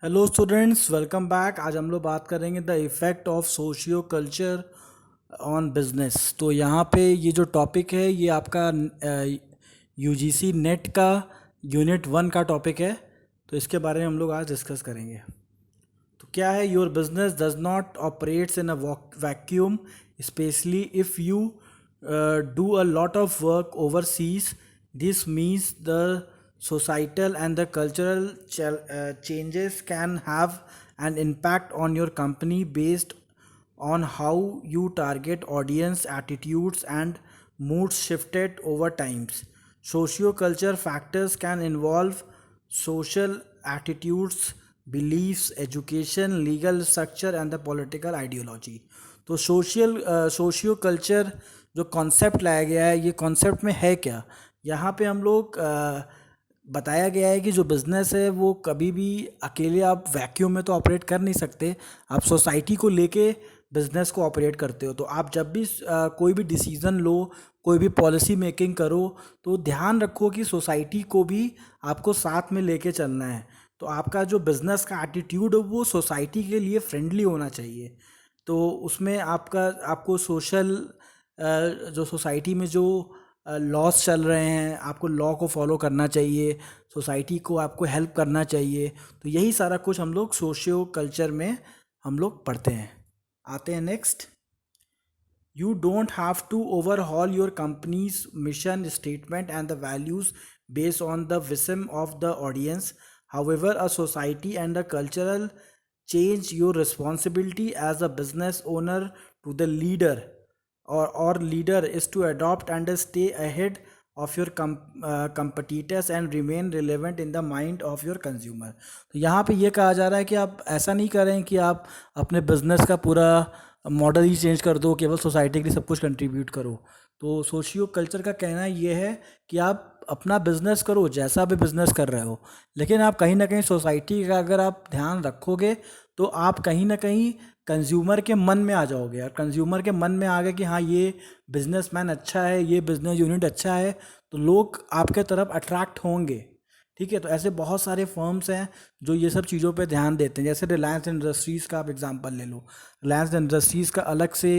Hello students, welcome back. आज हम लोग बात करेंगे the effect of socio culture on business. तो यहाँ पे ये जो टॉपिक है ये आपका यूजीसी नेट का यूनिट 1 का टॉपिक है। तो इसके बारे में हम लोग आज डिस्कस करेंगे। तो क्या है, your business does not operates in a vacuum, specially if you do a lot of work overseas. This means the societal and the cultural changes can have an impact on your company based on how you target audience, attitudes and moods shifted over times. Socio-culture factors can involve social attitudes, beliefs, education, legal structure and the political ideology. तो socio culture जो concept लाया गया है, ये concept में है क्या? यहाँ पे हम लोग बताया गया है कि जो बिज़नेस है वो कभी भी अकेले आप वैक्यूम में तो ऑपरेट कर नहीं सकते। आप सोसाइटी को लेके बिज़नेस को ऑपरेट करते हो। तो आप जब भी कोई भी डिसीज़न लो, कोई भी पॉलिसी मेकिंग करो, तो ध्यान रखो कि सोसाइटी को भी आपको साथ में लेके चलना है। तो आपका जो बिज़नेस का एटीट्यूड है वो सोसाइटी के लिए फ्रेंडली होना चाहिए। तो उसमें आपको सोशल जो सोसाइटी में जो लॉस चल रहे हैं, आपको लॉ को फॉलो करना चाहिए, सोसाइटी को आपको हेल्प करना चाहिए। तो यही सारा कुछ हम लोग सोशियो कल्चर में हम लोग पढ़ते हैं। आते हैं next. You don't have to overhaul your company's mission statement and the values based on the wisdom of the audience. However, a society and a cultural change your responsibility as a business owner to the leader or leader is to adopt and stay ahead of your competitors and remain relevant in the mind of your consumer. तो यहाँ पे ये कहा जा रहा है कि आप ऐसा नहीं करें कि आप अपने बिजनेस का पूरा मॉडल ही चेंज कर दो, केवल सोसाइटी के लिए सब कुछ कंट्रीब्यूट करो। तो सोशियो कल्चर का कहना ये है कि आप अपना बिजनेस करो, जैसा भी बिजनेस कर रहे हो, लेकिन आप कहीं ना कहीं सोसाइटी का अगर आप ध्यान रखोगे तो आप कहीं ना कहीं कंज्यूमर के मन में आ जाओगे। और कंज्यूमर के मन में आ गए कि हाँ, ये बिजनेसमैन अच्छा है, ये बिजनेस यूनिट अच्छा है, तो लोग आपके तरफ अट्रैक्ट होंगे। ठीक है। तो ऐसे बहुत सारे फर्म्स हैं जो ये सब चीज़ों पे ध्यान देते हैं। जैसे रिलायंस इंडस्ट्रीज़ का आप एग्जांपल ले लो। रिलायंस इंडस्ट्रीज़ का अलग से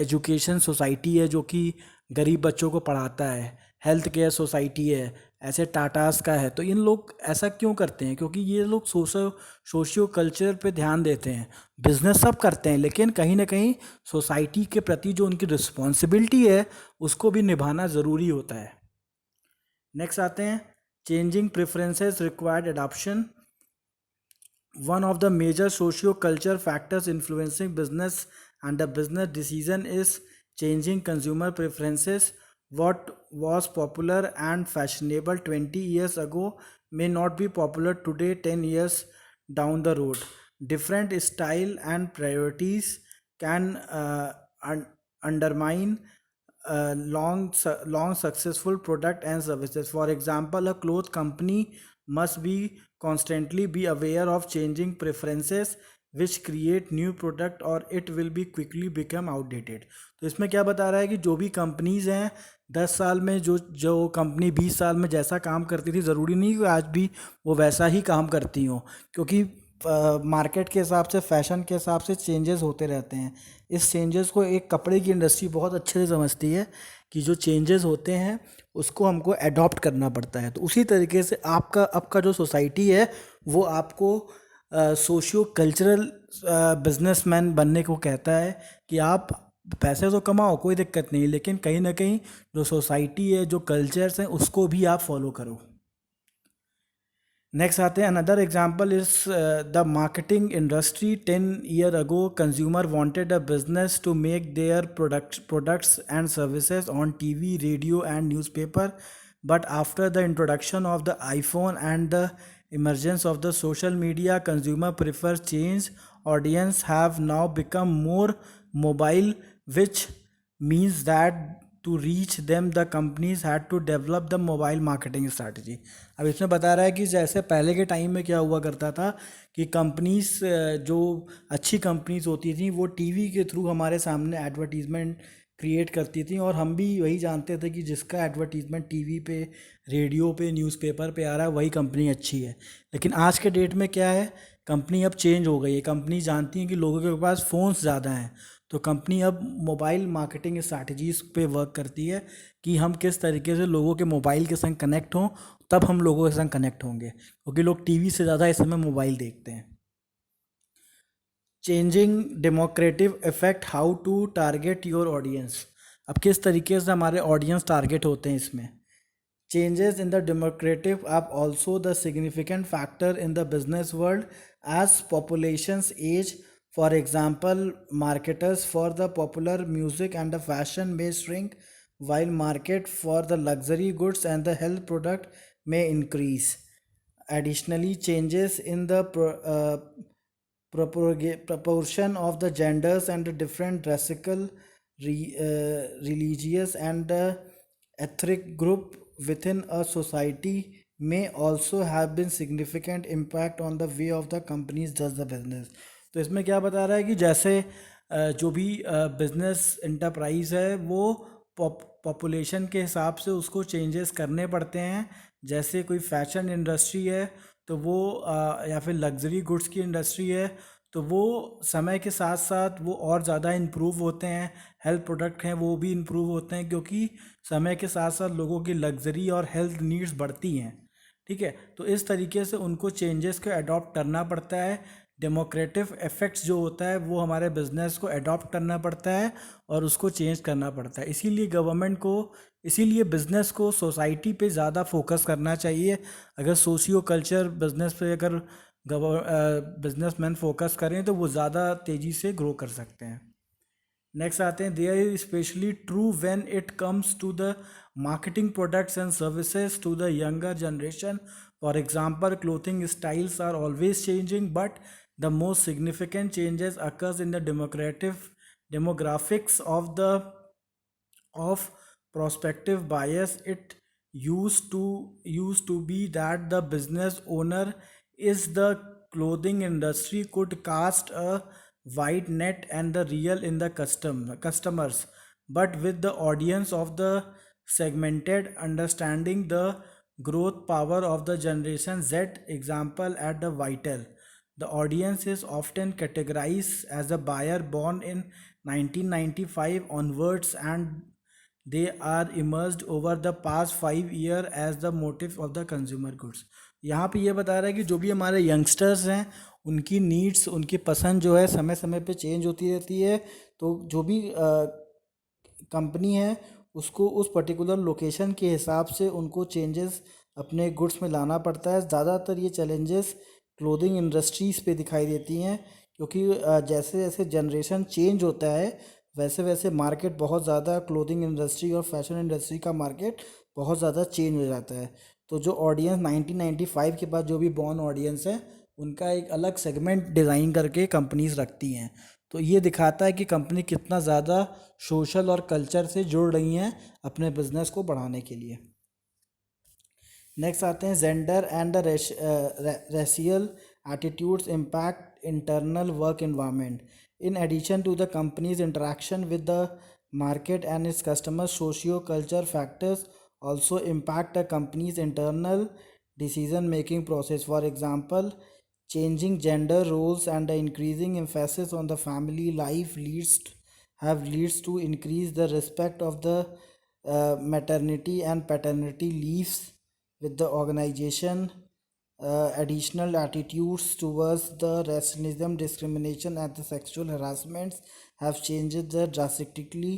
एजुकेशन सोसाइटी है जो कि गरीब बच्चों को पढ़ाता है। हेल्थ केयर सोसाइटी है, ऐसे टाटास का है। तो इन लोग ऐसा क्यों करते हैं? क्योंकि ये लोग सोशियो कल्चर पे ध्यान देते हैं। बिजनेस सब करते हैं, लेकिन कहीं ना कहीं सोसाइटी के प्रति जो उनकी रिस्पॉन्सिबिलिटी है उसको भी निभाना ज़रूरी होता है। नेक्स्ट आते हैं, changing preferences required adoption. One of the major socio-culture factors influencing business and the business decision is changing consumer preferences. What was popular and fashionable 20 years ago may not be popular today 10 years down the road. Different style and priorities can undermine long successful product and services. For example, a cloth company must be constantly be aware of changing preferences which create new product or it will be quickly become outdated. तो इसमें क्या बता रहा है कि जो भी companies हैं 10 साल में जो जो कंपनी 20 साल में जैसा काम करती थी, ज़रूरी नहीं कि आज भी वो वैसा ही काम करती हों, क्योंकि मार्केट के हिसाब से, फैशन के हिसाब से चेंजेस होते रहते हैं। इस चेंजेस को एक कपड़े की इंडस्ट्री बहुत अच्छे से समझती है कि जो चेंजेस होते हैं उसको हमको अडॉप्ट करना पड़ता है। तो उसी तरीके से आपका जो सोसाइटी है वो आपको सोशियो कल्चरल बिजनेसमैन बनने को कहता है कि आप पैसे तो कमाओ, कोई दिक्कत नहीं, लेकिन कहीं ना कहीं जो सोसाइटी है, जो कल्चर्स हैं, उसको भी आप फॉलो करो। नेक्स्ट आते हैं, another example is the marketing industry. 10 years ago consumer wanted a business to make their products and services on TV, radio and newspaper, but after the introduction of the iPhone and the emergence of the social media, consumer prefer change. Audience have now become more mobile, which means that to reach them the companies had to develop the mobile marketing strategy. अब इसमें बता रहा है कि जैसे पहले के time में क्या हुआ करता था कि कंपनीज, जो अच्छी कंपनीज होती थी, वो टीवी के थ्रू हमारे सामने एडवर्टीजमेंट क्रिएट करती थी और हम भी वही जानते थे कि जिसका एडवर्टीजमेंट टीवी पे, रेडियो पे, न्यूज़पेपर पे आ रहा है वही कंपनी अच्छी है। लेकिन आज के डेट में क्या है कंपनी अब चेंज हो गई है। कंपनी जानती है कि लोगों के पास फ़ोन्स ज़्यादा हैं, तो कंपनी अब मोबाइल मार्केटिंग स्ट्रैटेजीज़ पे वर्क करती है कि हम किस तरीके से लोगों के मोबाइल के संग कनेक्ट हों, तब हम लोगों के संग कनेक्ट होंगे, क्योंकि लोग टीवी से ज़्यादा इस समय मोबाइल देखते हैं। Changing demographic effect, how to target your audience. अब किस तरीके से हमारे ऑडियंस टारगेट होते हैं इसमें। Changes in the demographic are also the significant factor in the business world as populations age. For example, marketers for the popular music and the fashion may shrink, while market for the luxury goods and the health product may increase. Additionally, changes in the proportion of the genders and the different racial, religious and ethnic group within a society may also have been significant impact on the way of the companies does the business. तो इसमें क्या बता रहा है कि जैसे जो भी बिजनेस इंटरप्राइज है वो पॉपुलेशन के हिसाब से उसको चेंजेस करने पड़ते हैं। जैसे कोई फैशन इंडस्ट्री है तो वो या फिर लग्जरी गुड्स की इंडस्ट्री है तो वो समय के साथ साथ वो और ज़्यादा इम्प्रूव होते हैं। हेल्थ प्रोडक्ट हैं वो भी इम्प्रूव होते हैं क्योंकि समय के साथ साथ लोगों की लग्जरी और हेल्थ नीड्स बढ़ती हैं। ठीक है, तो इस तरीके से उनको चेंजेस को अडॉप्ट करना पड़ता है। डेमोक्रेटिव इफेक्ट्स जो होता है वो हमारे बिजनेस को अडॉप्ट करना पड़ता है और उसको चेंज करना पड़ता है। इसीलिए गवर्नमेंट को, इसीलिए बिजनेस को सोसाइटी पे ज़्यादा फोकस करना चाहिए। अगर सोशियो कल्चर बिजनेस पे अगर बिजनेसमैन फोकस करें तो वो ज़्यादा तेज़ी से ग्रो कर सकते हैं। नेक्स्ट आते हैं, there is especially true when it comes to the marketing products and services to the younger generation. For example, clothing styles are always changing but the most significant changes occurs in the demographics of prospective buyers. It used to be that the business owner is the clothing industry could cast a wide net and the real in the customers, but with the audience of the segmented understanding the growth power of the generation Z example at the vital. The audience is often categorized as a buyer born in 1995 onwards, and they are emerged over the past 5 years as the motive of the consumer goods. यहाँ पे ये बता रहा है कि जो भी हमारे यंगस्टर्स हैं उनकी नीड्स, उनकी पसंद जो है समय समय पे चेंज होती रहती है। तो जो भी कंपनी है उसको उस पर्टिकुलर लोकेशन के हिसाब से उनको चेंजेस अपने गुड्स में लाना पड़ता है। ज़्यादातर ये चैलेंजेस क्लोथिंग इंडस्ट्रीज़ पे दिखाई देती हैं क्योंकि जैसे जैसे जनरेशन चेंज होता है वैसे वैसे मार्केट बहुत ज़्यादा, क्लोथिंग इंडस्ट्री और फैशन इंडस्ट्री का मार्केट बहुत ज़्यादा चेंज हो जाता है। तो जो ऑडियंस 1995 के बाद जो भी बॉर्न ऑडियंस है उनका एक अलग सेगमेंट डिज़ाइन करके कंपनीज रखती हैं। तो ये दिखाता है कि कंपनी कितना ज़्यादा सोशल और कल्चर से जुड़ रही हैं अपने बिजनेस को बढ़ाने के लिए। नेक्स्ट आते हैं, gender and the racial attitudes impact internal work environment. In addition to the company's interaction with the market and its customers, socio-culture factors also impact a company's internal decision-making process. For example, changing gender roles and the increasing emphasis on the family life leads to increase the respect of the maternity and paternity leaves with the organization. Additional attitudes towards the racism, discrimination, and the sexual harassments have changed drastically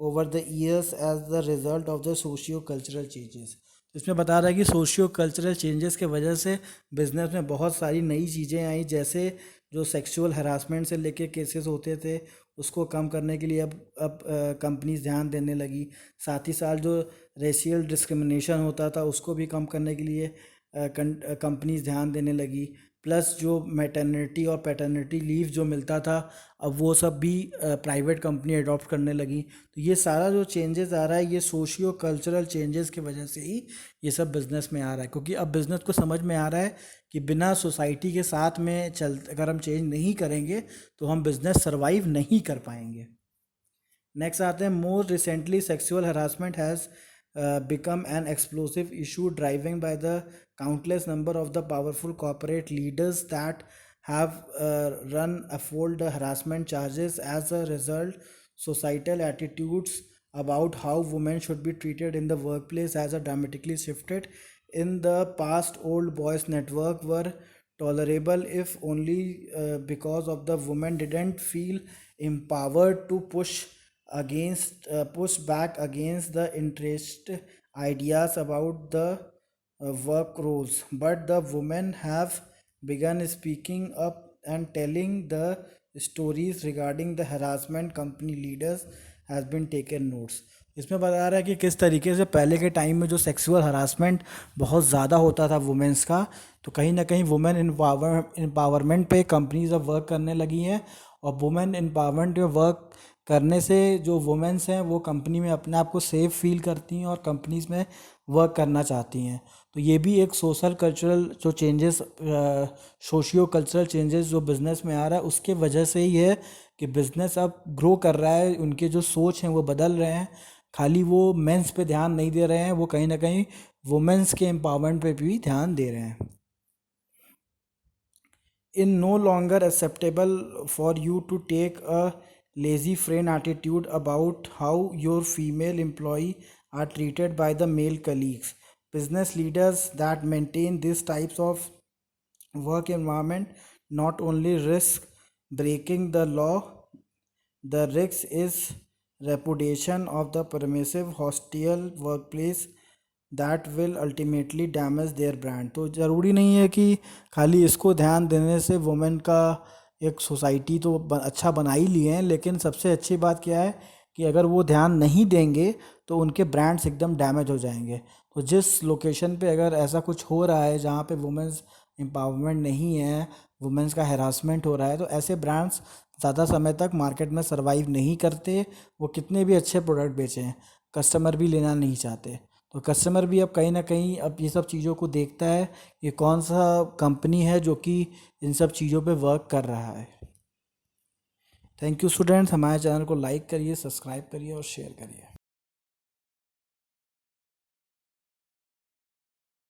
over the years as the result of the socio-cultural changes. इसमें बता रहा है कि socio cultural changes के वजह से business में बहुत सारी नई चीज़ें आई, जैसे जो सेक्सुअल हरासमेंट से लेके केसेस होते थे उसको कम करने के लिए अब कंपनीज ध्यान देने लगी। साथ ही साथ जो रेशियल डिस्क्रिमिनेशन होता था उसको भी कम करने के लिए कंपनीज ध्यान देने लगी। प्लस जो मैटरनिटी और पैटर्निटी लीव जो मिलता था अब वो सब भी प्राइवेट कंपनी अडॉप्ट करने लगी। तो ये सारा जो चेंजेस आ रहा है ये सोशियो कल्चरल चेंजेस की वजह से ही ये सब बिज़नेस में आ रहा है, क्योंकि अब बिज़नेस को समझ में आ रहा है कि बिना सोसाइटी के साथ में चल अगर हम चेंज नहीं करेंगे तो हम बिज़नेस सर्वाइव नहीं कर पाएंगे। नेक्स्ट आते हैं, more recently sexual harassment has become an explosive issue driven by the countless number of the powerful corporate leaders that have run afoul the harassment charges. As a result, societal attitudes about how women should be treated in the workplace has dramatically shifted. In the past, old boys network were tolerable if only because of the women didn't feel empowered to push back against the interest ideas about the work roles. But the women have begun speaking up and telling the stories regarding the harassment. Company leaders has been taken notes. इसमें बता रहा है कि किस तरीके से पहले के टाइम में जो सेक्सुअल हरासमेंट बहुत ज़्यादा होता था वुमेंस का, तो कहीं ना कहीं वुमेन एम्पावरमेंट पे कंपनीज अब वर्क करने लगी हैं। और वुमेन एम्पावरमेंट में वर्क करने से जो वुमेन्स हैं वो कंपनी में अपने आप को सेफ फील करती हैं और कंपनीज में वर्क करना चाहती हैं। तो ये भी एक सोशल कल्चरल जो चेंजेस, सोशियो कल्चरल चेंजेस जो बिज़नेस में आ रहा है उसके वजह से ही है कि बिज़नेस अब ग्रो कर रहा है। उनके जो सोच हैं वो बदल रहे हैं, खाली वो मेंस पे ध्यान नहीं दे रहे हैं, वो कहीं ना कहीं वुमेन्स के एम्पावरमेंट पे भी ध्यान दे रहे हैं। In no longer acceptable for you to take a lazy friend attitude about how your female employee are treated by the male colleagues. Business leaders that maintain these types of work environment not only risk breaking the law, the risk is reputation of the permissive hostile workplace that will ultimately damage their brand. तो ज़रूरी नहीं है कि खाली इसको ध्यान देने से वुमेन का एक सोसाइटी तो अच्छा बना ही लिए हैं, लेकिन सबसे अच्छी बात क्या है कि अगर वो ध्यान नहीं देंगे तो उनके ब्रांड्स एकदम डैमेज हो जाएंगे। तो जिस लोकेशन पे अगर ऐसा कुछ हो रहा है जहाँ पे वुमेन्स एम्पावरमेंट नहीं है, वुमेन्स का हैरासमेंट हो रहा है, तो ऐसे ब्रांड्स ज़्यादा समय तक मार्केट में सर्वाइव नहीं करते। वो कितने भी अच्छे प्रोडक्ट बेचें, कस्टमर भी लेना नहीं चाहते। तो कस्टमर भी अब कहीं ना कहीं अब ये सब चीज़ों को देखता है कि कौन सा कंपनी है जो कि इन सब चीज़ों पे वर्क कर रहा है। थैंक यू स्टूडेंट्स, हमारे चैनल को लाइक करिए, सब्सक्राइब करिए और शेयर करिए।